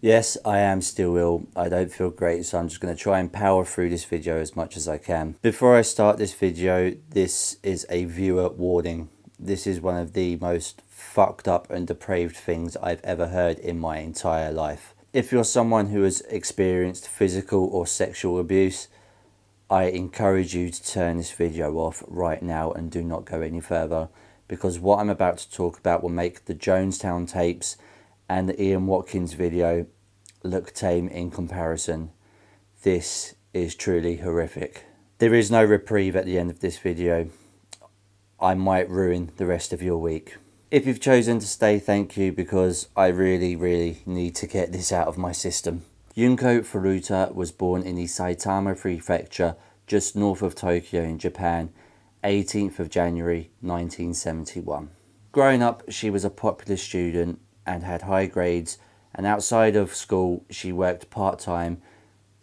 Yes, I am still ill. I don't feel great, so I'm just going to try and power through this video as much as I can. Before I start this video, this is a viewer warning. This is one of the most fucked up and depraved things I've ever heard in my entire life. If you're someone who has experienced physical or sexual abuse, I encourage you to turn this video off right now and do not go any further, because what I'm about to talk about will make the Jonestown tapes and the Ian Watkins video look tame in comparison. This is truly horrific. There is no reprieve at the end of this video. I might ruin the rest of your week. If you've chosen to stay, thank you, because I really need to get this out of my system. Junko Furuta was born in the Saitama Prefecture, just north of Tokyo in Japan, 18th of January 1971. Growing up, she was a popular student and had high grades, and outside of school she worked part-time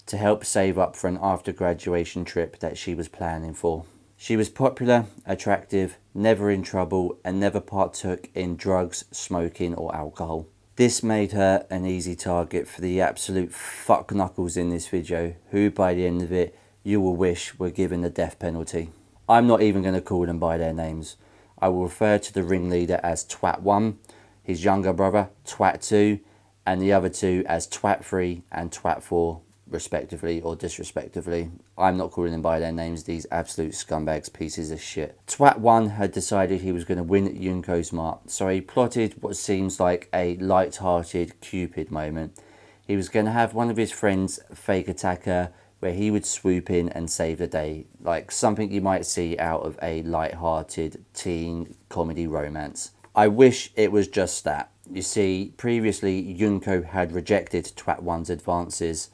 to help save up for an after-graduation trip that she was planning for. She was popular, attractive, never in trouble, and never partook in drugs, smoking or alcohol. This made her an easy target for the absolute fuck knuckles in this video, who by the end of it you will wish were given the death penalty. I'm not even going to call them by their names. I will refer to the ringleader as Twat 1, his younger brother Twat 2, and the other two as Twat 3 and Twat 4 respectively or disrespectively. I'm not calling them by their names, these absolute scumbags, pieces of shit. Twat 1 had decided he was going to win Junko's heart, so he plotted what seems like a light-hearted Cupid moment. He was going to have one of his friends fake attack her, where he would swoop in and save the day, like something you might see out of a light-hearted teen comedy romance. I wish it was just that. You see, previously Junko had rejected Twat 1's advances,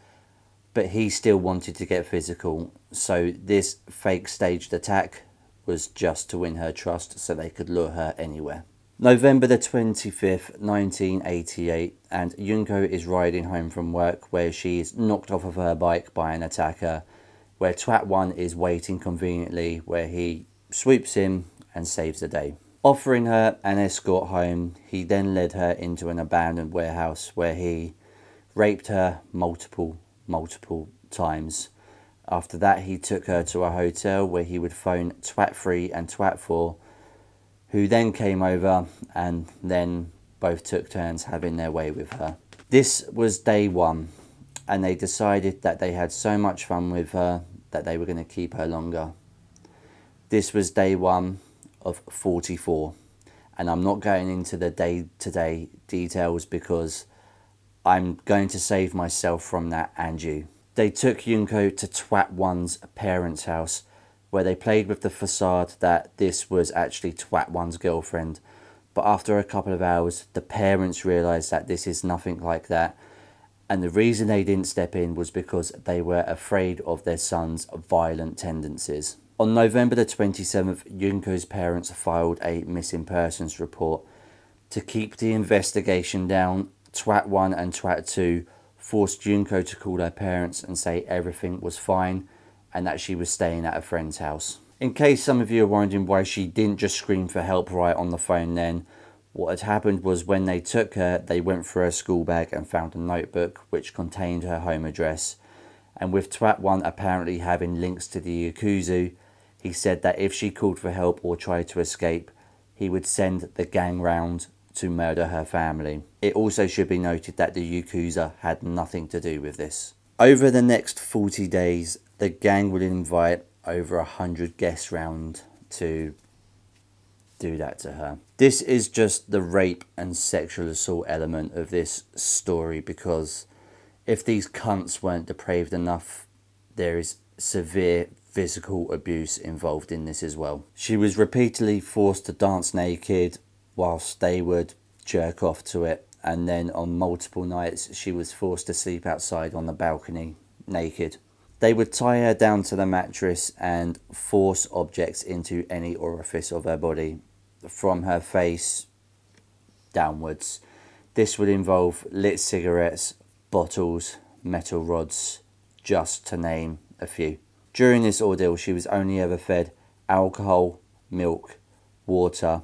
but he still wanted to get physical, so this fake staged attack was just to win her trust so they could lure her anywhere. November the 25th, 1988, and Junko is riding home from work, where she is knocked off of her bike by an attacker, where Twat 1 is waiting conveniently, where he swoops in and saves the day. Offering her an escort home, he then led her into an abandoned warehouse where he raped her multiple times. After that, he took her to a hotel where he would phone Twat 3 and Twat 4, who then came over and then both took turns having their way with her. This was day one, and they decided that they had so much fun with her that they were going to keep her longer. This was day one of 44, and I'm not going into the day-to-day details because I'm going to save myself from that and you. They took Junko to Twat 1's parents' house, where they played with the facade that this was actually Twat 1's girlfriend. But after a couple of hours, the parents realised that this is nothing like that. And the reason they didn't step in was because they were afraid of their son's violent tendencies. On November the 27th, Junko's parents filed a missing persons report. To keep the investigation down, Twat 1 and Twat 2 forced Junko to call her parents and say everything was fine and that she was staying at a friend's house. In case some of you are wondering why she didn't just scream for help right on the phone then, what had happened was when they took her, they went through her school bag and found a notebook which contained her home address. And with Twat 1 apparently having links to the Yakuza, he said that if she called for help or tried to escape, he would send the gang round to murder her family. It also should be noted that the Yakuza had nothing to do with this. Over the next 40 days, the gang would invite over 100 guests round to do that to her. This is just the rape and sexual assault element of this story, because if these cunts weren't depraved enough, there is severe physical abuse involved in this as well. She was repeatedly forced to dance naked whilst they would jerk off to it, and then on multiple nights she was forced to sleep outside on the balcony naked. They would tie her down to the mattress and force objects into any orifice of her body, from her face downwards. This would involve lit cigarettes, bottles, metal rods, just to name a few. During this ordeal, she was only ever fed alcohol, milk, water,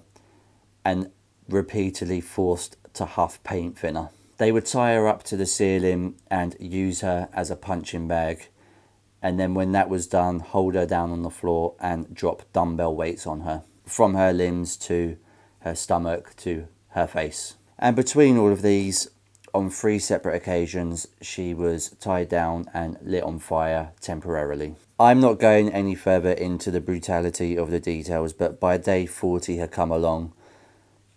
and repeatedly forced to huff paint thinner. They would tie her up to the ceiling and use her as a punching bag. And then when that was done, hold her down on the floor and drop dumbbell weights on her. From her limbs to her stomach to her face. And between all of these, on 3 separate occasions, she was tied down and lit on fire temporarily. I'm not going any further into the brutality of the details, but by day 40 had come along,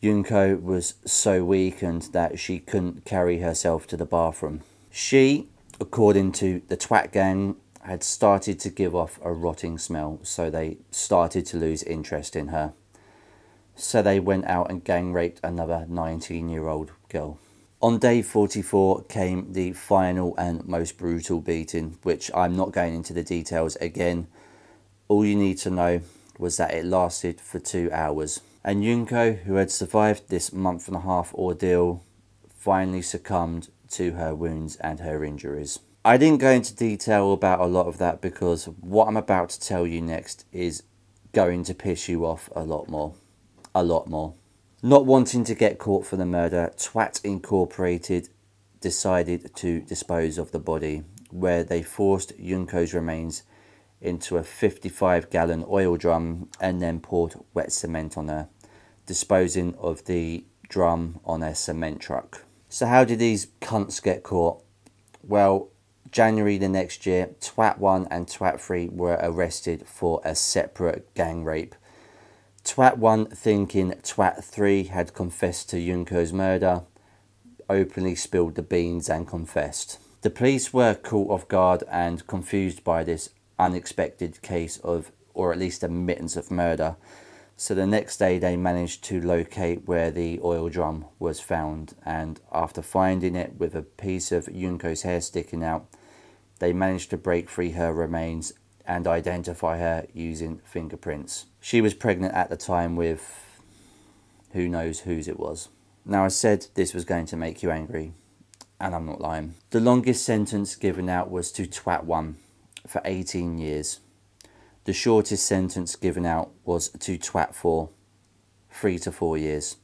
Junko was so weakened that she couldn't carry herself to the bathroom. She, according to the twat gang, had started to give off a rotting smell, so they started to lose interest in her. So they went out and gang raped another 19-year-old girl. On day 44 came the final and most brutal beating, which I'm not going into the details again. All you need to know was that it lasted for 2 hours. And Junko, who had survived this 1.5-month ordeal, finally succumbed to her wounds and her injuries. I didn't go into detail about a lot of that because what I'm about to tell you next is going to piss you off a lot more. A lot more. Not wanting to get caught for the murder, Twat Incorporated decided to dispose of the body, where they forced Junko's remains into a 55-gallon oil drum and then poured wet cement on her, disposing of the drum on a cement truck. So how did these cunts get caught? Well, January the next year, Twat 1 and Twat 3 were arrested for a separate gang rape. Twat 1, thinking Twat 3 had confessed to Junko's murder, openly spilled the beans and confessed. The police were caught off guard and confused by this unexpected case of, or at least admittance of murder. So the next day they managed to locate where the oil drum was found, and after finding it with a piece of Junko's hair sticking out, they managed to break free her remains and identify her using fingerprints. She was pregnant at the time with who knows whose it was. Now, I said this was going to make you angry, and I'm not lying. The longest sentence given out was to Twat 1 for 18 years. The shortest sentence given out was to Twat 4, 3 to 4 years.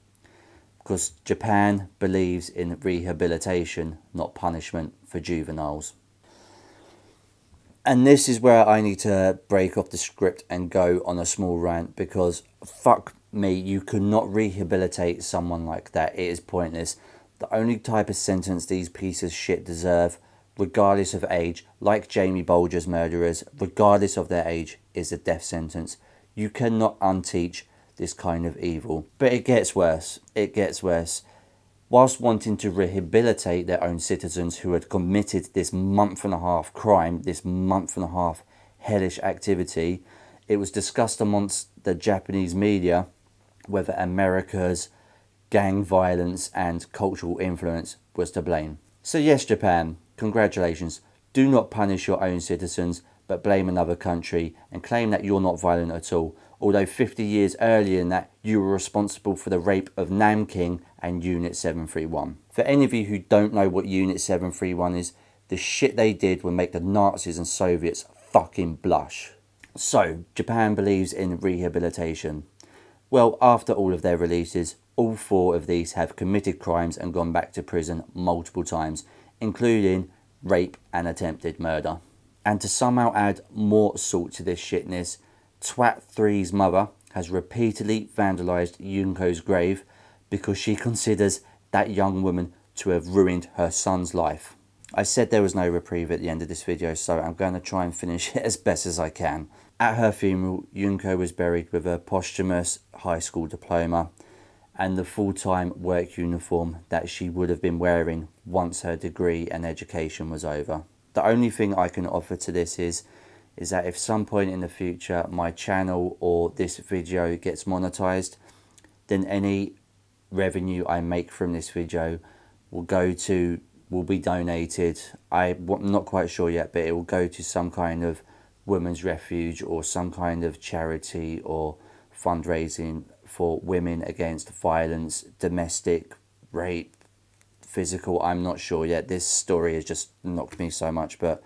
Because Japan believes in rehabilitation, not punishment for juveniles. And this is where I need to break off the script and go on a small rant, because fuck me, you could not rehabilitate someone like that. It is pointless. The only type of sentence these pieces of shit deserve, regardless of age, like Jamie Bulger's murderers, regardless of their age, is a death sentence. You cannot unteach this kind of evil. But it gets worse. It gets worse. Whilst wanting to rehabilitate their own citizens who had committed this 1.5-month crime, this 1.5-month hellish activity, it was discussed amongst the Japanese media whether America's gang violence and cultural influence was to blame. So yes, Japan, congratulations. Do not punish your own citizens, but blame another country and claim that you're not violent at all. Although 50 years earlier than that, you were responsible for the rape of Nanking and Unit 731. For any of you who don't know what Unit 731 is, the shit they did would make the Nazis and Soviets fucking blush. So, Japan believes in rehabilitation. Well, after all of their releases, all 4 of these have committed crimes and gone back to prison multiple times, including rape and attempted murder. And to somehow add more salt to this shitness, Twat 3's mother has repeatedly vandalised Junko's grave because she considers that young woman to have ruined her son's life. I said there was no reprieve at the end of this video, so I'm going to try and finish it as best as I can. At her funeral, Junko was buried with a posthumous high school diploma and the full-time work uniform that she would have been wearing once her degree and education was over. The only thing I can offer to this is that if some point in the future my channel or this video gets monetized, then any revenue I make from this video will be donated. I'm not quite sure yet, but it will go to some kind of women's refuge or some kind of charity or fundraising for women against violence, domestic, rape, physical. I'm not sure yet. This story has just knocked me so much, but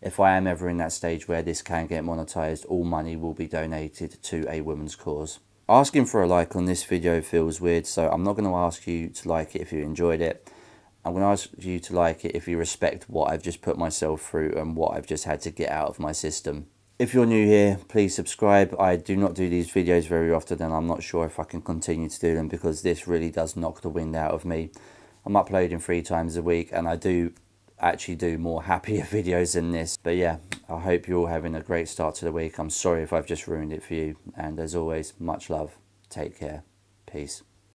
if I am ever in that stage where this can get monetized, all money will be donated to a women's cause. Asking for a like on this video feels weird, so I'm not going to ask you to like it if you enjoyed it. I'm going to ask you to like it if you respect what I've just put myself through and what I've just had to get out of my system. If you're new here, please subscribe. I do not do these videos very often, and I'm not sure if I can continue to do them because this really does knock the wind out of me. I'm uploading 3 times a week, and I do actually do more happier videos than this. But yeah, I hope you're all having a great start to the week. I'm sorry if I've just ruined it for you. And as always, much love. Take care. Peace.